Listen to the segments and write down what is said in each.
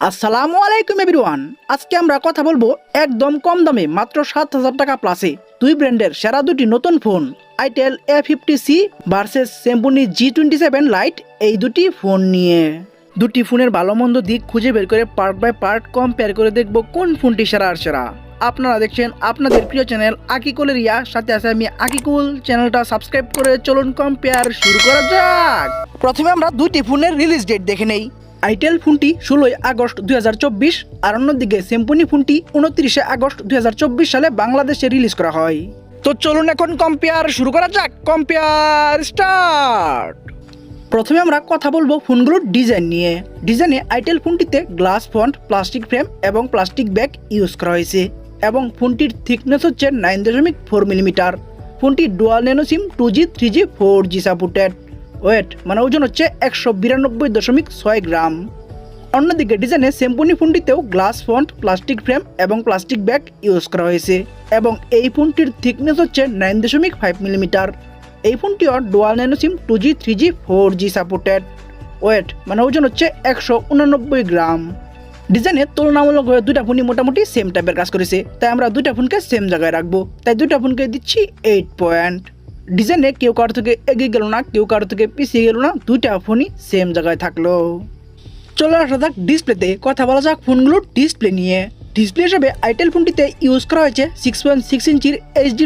আসসালামু আলাইকুম এভরিওয়ান। আজকে আমরা কথা বলবো একদম কম দামে মাত্র 7,000 টাকা প্লাসে দুই ব্র্যান্ডের সেরা দুটি নতুন phone itel A50C versus Samsung G27 light. এই দুটি ফোন নিয়ে দুটি ফোনের ভালো মন্দ দিক খুঁজে বের করে পার্ট বাই পার্ট কম্পেয়ার করে দেখব কোন ফোনটি সেরা আর সেরা। আপনারা দেখছেন আপনাদের প্রিয় চ্যানেল আকিকুলের রিয়া, সাথে আছে আমি আকিকুল। চ্যানেলটা সাবস্ক্রাইব করে চলুন কম্পেয়ার শুরু করা যাক। প্রথমে আমরা দুটি ফোনের রিলিজ ডেট দেখে নেই। আইটেল ফোনটি 16 আগস্ট 2024 আর অন্যদিকে স্যামসুং ফোনটি 29 আগস্ট 2024 সালে বাংলাদেশে রিলিজ করা হয়। তো চলুন এখন কম্পেয়ার শুরু করা যাক। Compare start. প্রথমে আমরা কথা বলবো ফোনগুলোর ডিজাইন নিয়ে। ডিজাইনে আইটেল ফোনটিতে গ্লাস ফন্ট, প্লাস্টিক ফ্রেম এবং প্লাস্টিক ব্যাগ ইউজ করা হয়েছে এবং ফোনটির থিকনেস হচ্ছে 9.4 মিলিমিটার। ফোনটি dual nano SIM 2G 3G 4G supported. Weight মানে ওজন হচ্ছে 192.6 গ্রাম। অন্যদিকে ডিজাইনে স্যামসুং ফোনটিতেও গ্লাস ফন্ট, প্লাস্টিক ফ্রেম এবং প্লাস্টিক ব্যাগ ইউজ করা হয়েছে এবং এই ফোনটির থিকনেস হচ্ছে 9.5 মিলিমিটার। এই ফোনটিও dual nano SIM 2G 3G 4G supported. Weight মানে ওজন হচ্ছে 189 গ্রাম। ডিজাইনের তুলনামূলকভাবে দুইটা ফোনই মোটামুটি সেম টাইপের কাজ করেছে, তাই আমরা দুইটা ফোনকে সেম জায়গায় রাখবো। তাই দুইটা ফোনকে দিচ্ছি 8 পয়েন্ট। ডিজাইনে কেউ কারো থেকে এগিয়ে গেল না, কেউ কারো থেকে পিছিয়ে গেল না, দুইটা ফোনই সেম জায়গায় থাকলো। চলে আসা যাক ডিসপ্লেতে। কথা বলা যাক ফোনগুলোর ডিসপ্লে নিয়ে। ডিসপ্লে হিসেবে আইটেল ফোনটিতে ইউজ করা হয়েছে 6.6 ইঞ্চির HD+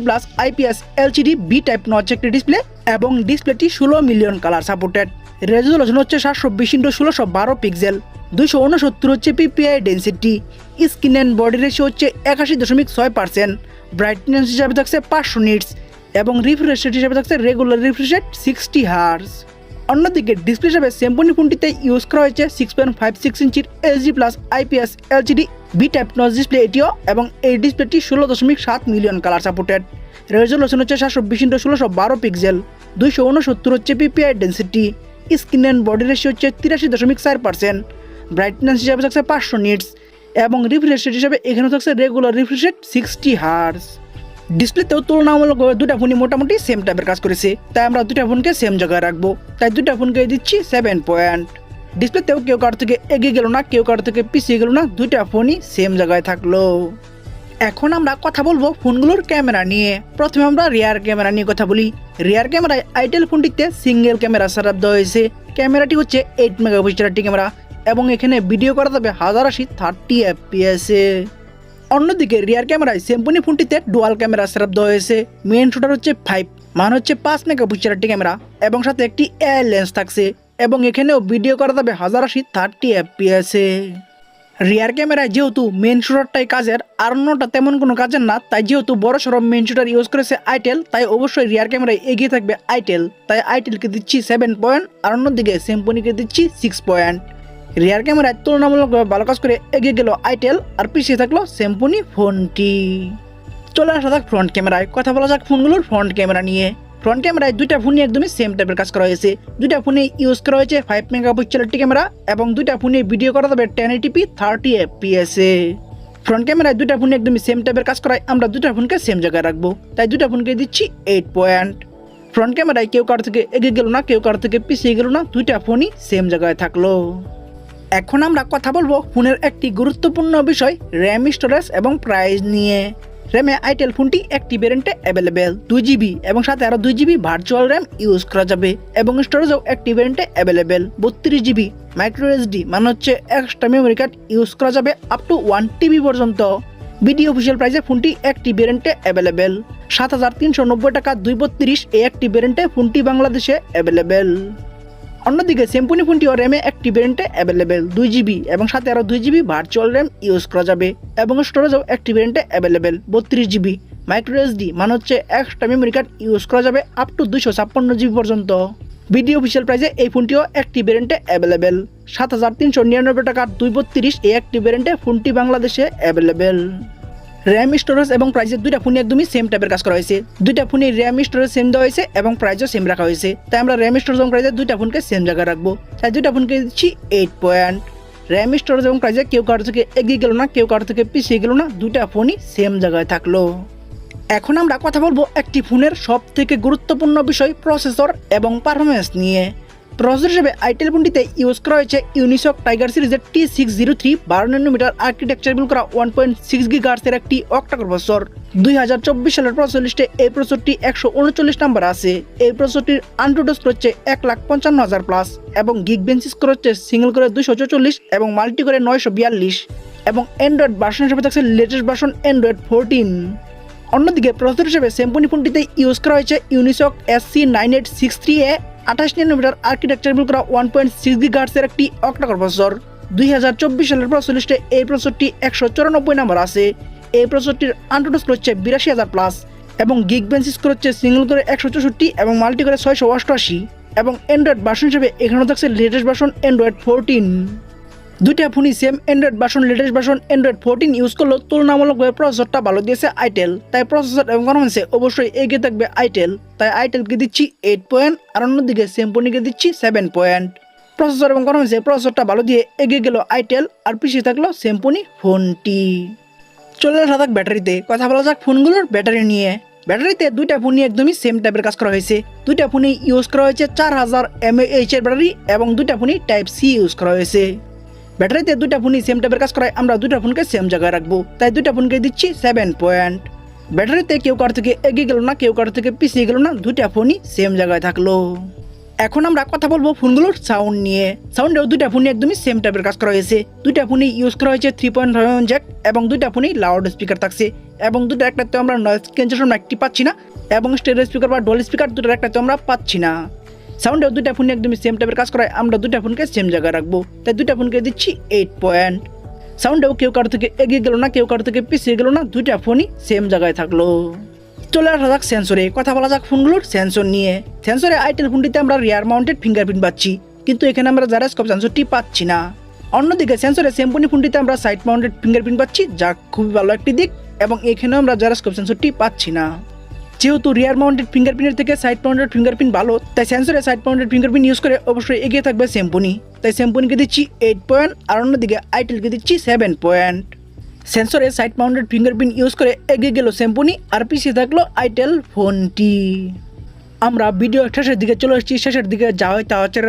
IPS LCD B type notch একটি ডিসপ্লে এবং ডিসপ্লেটি 16 মিলিয়ন কালার সাপোর্টেড। রেজুলেশন হচ্ছে 720x1612 পিক্সেল। 269 হচ্ছে PPI density. Screen and body ratio হচ্ছে 81.6%। ব্রাইটনেস হিসাবে থাকছে 500 নিটস এবং রিফ্রেশ রেট হিসাবে থাকছে রেগুলার রিফ্রেশ রেট 60 হার্জ। অন্যদিকে ডিসপ্লে হিসাবে স্যামসুং ফোনটিতে ইউজ করা হয়েছে 6.56 ইঞ্চির HD+ IPS LCD B type notch display এটিও এবং এই ডিসপ্লেটি 16.7 মিলিয়ন কালার সাপোর্টেড। রেজুলেশন হচ্ছে 720x1612 পিক্সেল। 269 হচ্ছে PPI density. Screen and body ratio হচ্ছে 83.4%। ব্রাইটনেস হিসাবে থাকছে 500 নিটস এবং রিফ্রেশ রেট হিসাবে এখানে থাকছে রেগুলার রিফ্রেশ রেট 60 হার্জ। ডিসপ্লেতেও তুলনামূলকভাবে দুটা ফোনই মোটামুটি সেম টাইপের কাজ করেছে, তাই আমরা দুটা ফোনকে সেম জায়গায় রাখবো। তাই দুটা ফোনকে দিচ্ছি 7 পয়েন্ট। ডিসপ্লেতেও কেউ কারো থেকে এগিয়ে গেল না, কেউ কারো থেকে পিছিয়ে গেল না, দুইটা ফোনই সেম জায়গায় থাকলো। এখন আমরা কথা বলবো ফোনগুলোর ক্যামেরা নিয়ে। প্রথমে আমরা রিয়ার ক্যামেরা নিয়ে কথা বলি। রিয়ার ক্যামেরায় আইটেল ফোনটিতে সিঙ্গেল ক্যামেরা সেটআপ দেওয়া হয়েছে। ক্যামেরাটি হচ্ছে 8 মেগাপিক্সেলের একটি ক্যামেরা এবং এখানে ভিডিও করা যাবে 1080 30 FPS এ। অন্যদিকে রিয়ার ক্যামেরায় স্যামসুং ফোনটিতে ডুয়াল ক্যামেরা সেটআপ দেওয়া হয়েছে। মেইন শুটার হচ্ছে 5 মানে হচ্ছে 5 মেগাপিক্সেলের একটি ক্যামেরা এবং সাথে একটি এআই লেন্স থাকছে এবং এখানেও ভিডিও করা যাবে 1080 30 FPS এ। রিয়ার ক্যামেরায় যেহেতু মেইন শুটারটাই কাজের আর অন্যটা তেমন কোনো কাজের না, তাই যেহেতু বড় সড়ো মেইন শুটার ইউজ করেছে আইটেল, তাই অবশ্যই রিয়ার ক্যামেরায় এগিয়ে থাকবে আইটেল। তাই আইটেলকে দিচ্ছি 7 পয়েন্ট আর অন্যদিকে স্যামসুংকে দিচ্ছি 6 পয়েন্ট। রিয়ার ক্যামেরায় তুলনামূলকভাবে ভালো কাজ করে এগিয়ে গেল আইটেল আর পিছিয়ে থাকলো স্যামসুং ফোনটি। চলে আসা যাক ফ্রন্ট ক্যামেরায়। কথা বলা যাক ফোনগুলোর ফ্রন্ট ক্যামেরা নিয়ে। ফ্রন্ট ক্যামেরায় দুইটা ফোনই একদমই সেম টাইপের কাজ করা হয়েছে। দুইটা ফোনে ইউজ করা হয়েছে 5 মেগাপিক্সেলের একটি ক্যামেরা এবং দুইটা ফোনে ভিডিও করা যাবে 1080p 30 FPS এ। ফ্রন্ট ক্যামেরায় দুইটা ফোনে একদমই সেম টাইপের কাজ করায় আমরা দুইটা ফোনকে সেম জায়গায় রাখবো। তাই দুইটা ফোনকে দিচ্ছি 8 পয়েন্ট। ফ্রন্ট ক্যামেরায় কেউ কারো থেকে এগিয়ে গেল না, কেউ কারো থেকে পিছিয়ে গেল না, দুইটা ফোনই সেম জায়গায় থাকলো। এখন আমরা কথা বলবো ফোনের একটি গুরুত্বপূর্ণ বিষয় র্যাম, স্টোরেজ এবং প্রাইস নিয়ে। র্যামে আইটেল ফোনটি একটি ভ্যারিয়েন্টে অ্যাভেলেবেল 2GB এবং সাথে আরও 2GB ভার্চুয়াল র্যাম ইউজ করা যাবে এবং স্টোরেজও একটি ভ্যারিয়েন্টে অ্যাভেলেবেল 32GB মাইক্রো SD মানে হচ্ছে এক্সট্রা মেমোরি কার্ড ইউজ করা যাবে আপ টু 1TB পর্যন্ত। বিডি অফিসিয়াল প্রাইসে ফোনটি একটি ভ্যারিয়েন্টে অ্যাভেলেবেল 7,390 টাকা 232। এই একটি ভ্যারিয়েন্টে ফোনটি বাংলাদেশে অ্যাভেলেবেল। অন্যদিকে স্যামসুং ফোনটিও র্যামে একটি ভ্যারিয়েন্টে অ্যাভেলেবেল 2GB এবং সাথে আরও 2GB ভার্চুয়াল র্যাম ইউজ করা যাবে এবং স্টোরেজও একটি ভ্যারিয়েন্টে অ্যাভেলেবেল 32GB মাইক্রো SD মানে হচ্ছে এক্সট্রা মেমোরি কার্ড ইউজ করা যাবে আপ টু 256GB পর্যন্ত। বিডি অফিসিয়াল প্রাইসে এই ফোনটিও একটি ভ্যারিয়েন্টে অ্যাভেলেবেল 7,399 টাকা 232। এই একটি ভ্যারিয়েন্টে ফোনটি বাংলাদেশে অ্যাভেলেবেল। র্যাম, স্টোরেজ এবং প্রাইসের দুইটা ফোনই একদমই সেম টাইপের কাজ করা হয়েছে। দুইটা ফোনই র্যাম, স্টোরেজ সেম দেওয়া হয়েছে এবং প্রাইসও সেম রাখা হয়েছে, তাই আমরা র্যাম, স্টোরেজ এবং প্রাইসের দুইটা ফোনকে সেম জায়গায় রাখবো। তাই দুইটা ফোনকে দিচ্ছি 8 পয়েন্ট। র্যাম, স্টোরেজ এবং প্রাইসে কেউ কারো থেকে এগিয়ে গেল না, কেউ কারো থেকে পিছিয়ে গেল না, দুইটা ফোনই সেম জায়গায় থাকলো। এখন আমরা কথা বলবো একটি ফোনের সব থেকে গুরুত্বপূর্ণ বিষয় প্রসেসর এবং পারফরমেন্স নিয়ে। প্রসেসর হিসেবে আইটেল ফোনটিতে ইউজ করা হয়েছে ইউনিসক টাইগার সিরিজের T603 12 ন্যানোমিটার আর্কিটেকচার বিল্ড করা 1.6 গিগাহার্টজের একটি অক্টা-কোর প্রসেসর। 2024 সালের প্রসেসর লিস্টে এই প্রসেসরটি 139 নম্বর আছে। এই প্রসেসরটির আনটুডো স্কোর হচ্ছে 1,55,000 প্লাস এবং গিগবেঞ্চ স্কোর হচ্ছে সিঙ্গেল করে 244 এবং মাল্টি করে 942 এবং অ্যান্ড্রয়েড ভার্সন হিসেবে থাকছে লেটেস্ট ভার্সন অ্যান্ড্রয়েড 14। অন্যদিকে প্রসেসর হিসেবে সিম্ফনি ফোনটিতে ইউজ করা হয়েছে Unisoc SC9863A 28 nanometre architecture build করা 1.6 গিগাহার্টজের একটি অক্টা-কোর প্রসেসর। 2024 সালের প্রসেসর লিস্টে এই প্রসেসরটি 194 নম্বর আছে। এই প্রসেসরটির আনটুডো স্কোর হচ্ছে 82,000 প্লাস এবং গিগবেঞ্চ স্কোর হচ্ছে সিঙ্গেল করে 164 এবং মাল্টি করে 688 এবং অ্যান্ড্রয়েড ভার্সন হিসেবে এখানে থাকছে লেটেস্ট ভার্সন অ্যান্ড্রয়েড 14। দুইটা ফোনই same Android version latest version Android 14 use করলেও তুলনামূলকভাবে প্রসেসরটা ভালো দিয়েছে আইটেল, তাই প্রসেসর এবং পারফরম্যান্সে অবশ্যই এগিয়ে থাকবে আইটেল, তাই আইটেলকে দিচ্ছি 8 পয়েন্ট আর অন্যদিকে সিম্ফনিকে দিচ্ছি 7 পয়েন্ট। প্রসেসর এবং পারফরম্যান্সে প্রসেসরটা ভালো দিয়ে এগিয়ে গেল আইটেল আর পিছিয়ে থাকলো সিম্ফনি ফোনটি। চলে আসা যাক ব্যাটারিতে, কথা বলা যাক ফোনগুলোর ব্যাটারি নিয়ে। ব্যাটারিতে দুইটা ফোনই একদমই সেম টাইপের কাজ করা হয়েছে। দুইটা ফোনই ইউজ করা হয়েছে 4000 mAh এর ব্যাটারি এবং দুইটা ফোনই টাইপ সি ইউজ করা হয়েছে। ব্যাটারিতে দুইটা ফোনই সেম টাইপের কাজ করায় আমরা দুইটা ফোনকে সেম জায়গায় রাখবো, তাই দুইটা ফোনকে দিচ্ছি 7 পয়েন্ট। ব্যাটারিতে কেউ কার থেকে এগিয়ে গেল না, কেউ কার থেকে পিছিয়ে গেল না, দুইটা ফোনই সেম জায়গায় থাকলো। এখন আমরা কথা বলবো ফোনগুলোর সাউন্ড নিয়ে। সাউন্ডেও দুইটা ফোনই একদমই সেম টাইপের কাজ করা হয়েছে। দুইটা ফোনই ইউজ করা হয়েছে 3.5 জ্যাক এবং দুইটা ফোনই লাউড স্পিকার থাকছে এবং দুইটা একটাতে আমরা নয়েজ ক্যান্সেলেশন মাইকটি পাচ্ছি না এবং স্টেরিও স্পিকার বা ডুয়াল স্পিকার দুটোর একটাতে আমরা পাচ্ছি না। সাউন্ডেও দুইটা ফোনই একদমই সেম টাইপের কাজ করায় আমরা দুইটা ফোনকে সেম জায়গায় রাখবো, তাই দুইটা ফোনকে দিচ্ছি 8 পয়েন্ট। সাউন্ডেও কেউ কারো থেকে এগিয়ে গেল না, কেউ কারো থেকে পিছিয়ে গেল না, দুইটা ফোনই সেম জায়গায় থাকলো। চলে আসা যাক সেন্সরে, কথা বলা যাক ফোনগুলোর সেন্সর নিয়ে। সেন্সরে আইটেল ফোনটিতে আমরা রিয়ার মাউন্টেড ফিঙ্গারপ্রিন্ট পাচ্ছি, কিন্তু এখানে আমরা জাইরোস্কোপ সেন্সরটি পাচ্ছি না। অন্যদিকে সেন্সরে সিম্ফনি ফোনটিতে আমরা সাইড মাউন্টেড ফিঙ্গারপ্রিন্ট পাচ্ছি, যা খুবই ভালো একটি দিক, এবং এখানেও আমরা জাইরোস্কোপ সেন্সরটি পাচ্ছি না। যেহেতু রিয়ার মাউন্টেড ফিঙ্গারপ্রিন্টের থেকে সাইড মাউন্টেড ফিঙ্গারপ্রিন্ট ভালো, তাই সেন্সরে সাইড মাউন্টেড ফিঙ্গারপ্রিন্ট ইউজ করে অবশ্যই এগিয়ে থাকবে সিম্ফনি, তাই সিম্ফনিকে দিচ্ছি 8 পয়েন্ট আর অন্যদিকে আইটেলকে দিচ্ছি 7 পয়েন্ট। সেন্সরে সাইড মাউন্টেড ফিঙ্গারপ্রিন্ট ইউজ করে এগিয়ে গেল সিম্ফনি আর পিছিয়ে থাকলো আইটেল ফোনটি। আমরা ভিডিও শেষের দিকে চলে এসেছি, শেষের দিকে যা হয় তা হচ্ছে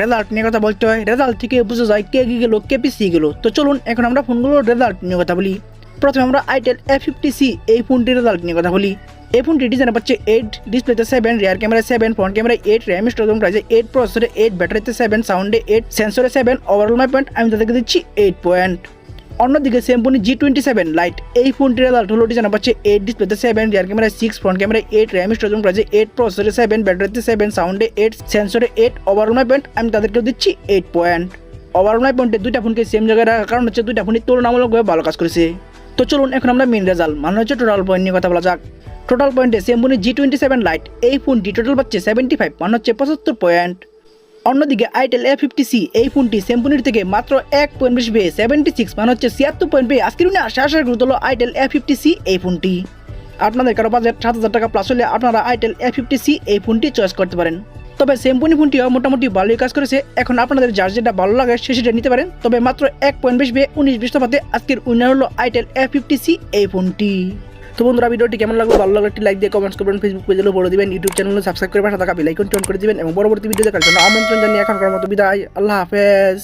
রেজাল্ট নিয়ে কথা বলতে হয়। রেজাল্ট থেকে বোঝা যায় কে এগিয়ে গেল কে পিছিয়ে গেল। তো চলুন এখন আমরা ফোনগুলোর রেজাল্ট নিয়ে কথা বলি। প্রথমে আমরা আইটেল A50C এই ফোনটির রেজাল্ট নিয়ে কথা বলি। এই ফোনটি ডিজাইনে পাচ্ছে 8, ডিসপ্লেতে 7, rear camera 7, front camera 8, RAM storage প্রাইসে 8, প্রসেসরে 8, ব্যাটারিতে 7, সাউন্ডে 8, সেন্সরে 7, ওভারঅল মাই পয়েন্ট আমি তাদেরকে দিচ্ছি 8 পয়েন্ট। অন্যদিকে সিম্ফনি G27 লাইট এই ফোনটির রেজাল্ট হলো ডিজাইনে পাচ্ছে 8, ডিসপ্লেতে 7, rear camera 6, front camera 8, RAM storage প্রাইসে 8, প্রসেসরে 7, ব্যাটারিতে 7, সাউন্ডে 8, সেন্সরে 8, ওভারঅল মাই পয়েন্ট আমি তাদেরকেও দিচ্ছি 8 পয়েন্ট। ওভারঅল মাই পয়েন্টে দুইটা ফোনকে সেম জায়গায় রাখার কারণ হচ্ছে দুইটা ফোনই তুলনামূলকভাবে ভালো কাজ করেছে। তো চলুন এখন আমরা মেন রেজাল্ট মানে হচ্ছে টোটাল পয়েন্ট নিয়ে কথা বলা যাক। টোটাল পয়েন্টে সিম্ফনি G27 লাইট এই ফোনটি টোটাল পাচ্ছে 75 মানে হচ্ছে 75 পয়েন্ট। অন্যদিকে আইটেল A50C এই ফোনটি সিম্ফনির থেকে মাত্র 1 পয়েন্ট বেশি পেয়ে 76 মানে হচ্ছে 76 পয়েন্ট পেয়ে আজকের দিনে আসার গুরুত্ব হলো আইটেল A50C এই ফোনটি। আপনাদের কারো বাজেট 7000 টাকা প্লাস হলে আপনারা আইটেল A50C এই ফোনটি চয়েস করতে পারেন। তবে সিম্ফনি ফোনটিও মোটামুটি ভালোই কাজ করেছে। এখন আপনাদের যার যেটা ভালো লাগে সেটা নিতে পারেন, তবে মাত্র 1 পয়েন্ট বেশি পেয়ে 19-20 তফাতে আজকের উইনার হলো আইটেল A50C এই ফোনটি। তো বন্ধুরা ভিডিওটি কেমন লাগলো, ভালো লাগলে একটি লাইক দিয়ে কমেন্টস করবেন, ফেসবুক পেজে বলে দিবেন, ইউটিউব চ্যানেলে সাবস্ক্রাইব করে পাশে থাকা বেল আইকনটি অন করে দিবেন এবং পরবর্তী ভিডিও দেখার জন্য আমন্ত্রণ জানিয়ে এখনকার মতো বিদায়। আল্লাহ হাফেজ।